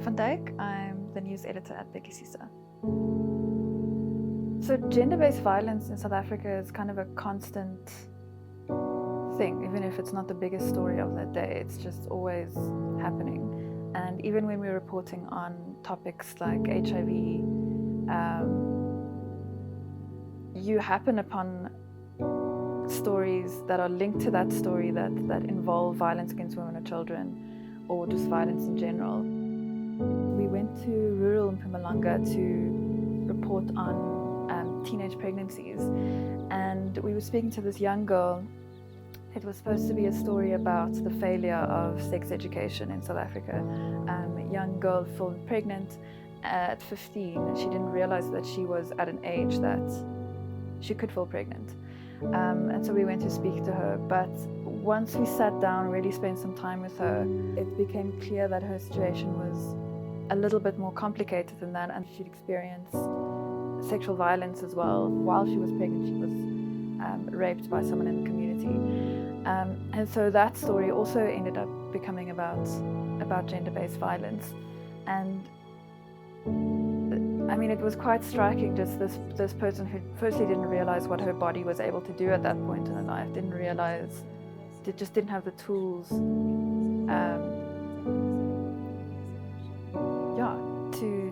van Dijk. I'm the news editor at Bhekisisa. So gender-based violence in South Africa is kind of a constant thing, even if it's not the biggest story of that day, it's just always happening. And even when we're reporting on topics like HIV, you happen upon stories that are linked to that story that involve violence against women or children, or just violence in general. We went to rural Mpumalanga to report on teenage pregnancies, and we were speaking to this young girl. It was supposed to be a story about the failure of sex education in South Africa. A young girl fell pregnant at 15, and she didn't realize that she was at an age that she could fall pregnant. And so we went to speak to her, but once we sat down, really spent some time with her, it became clear that her situation was a little bit more complicated than that, and she'd experienced sexual violence as well. While she was pregnant, she was raped by someone in the community. And so that story also ended up becoming about gender-based violence. And I mean, it was quite striking, just this person who firstly didn't realize what her body was able to do at that point in her life, just didn't have the tools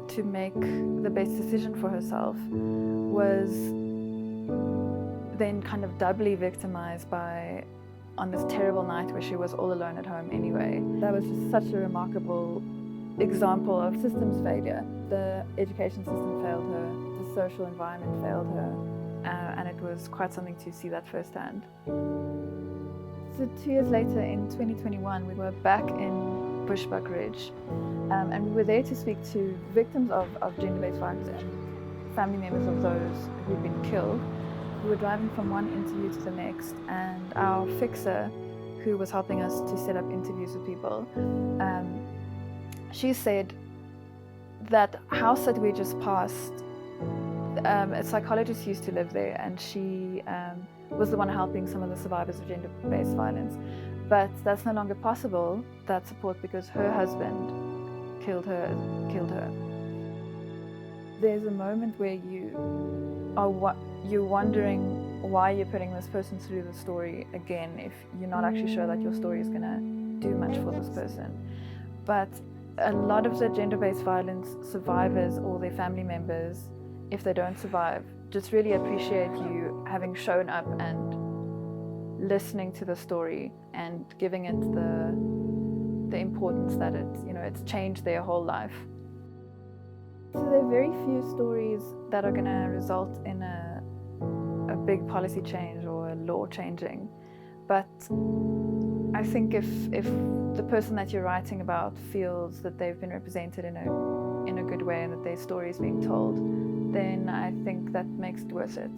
to make the best decision for herself, was then kind of doubly victimized on this terrible night where she was all alone at home anyway. That was just such a remarkable example of systems failure. The education system failed her, the social environment failed her, and it was quite something to see that firsthand. So 2 years later, in 2021, we were back in Bushbuck Ridge, and we were there to speak to victims of gender-based violence and family members of those who'd been killed. We were driving from one interview to the next, and our fixer, who was helping us to set up interviews with people, she said that house that we just passed, a psychologist used to live there, and she was the one helping some of the survivors of gender-based violence. But that's no longer possible, that support, because her husband killed her. There's a moment where you're wondering why you're putting this person through the story again if you're not actually sure that your story is going to do much for this person. But a lot of the gender-based violence survivors or their family members, if they don't survive, just really appreciate you having shown up and listening to the story and giving it the importance that it's changed their whole life. So there are very few stories that are going to result in a big policy change or a law changing. But I think if the person that you're writing about feels that they've been represented in a good way and that their story is being told, then I think that makes it worth it.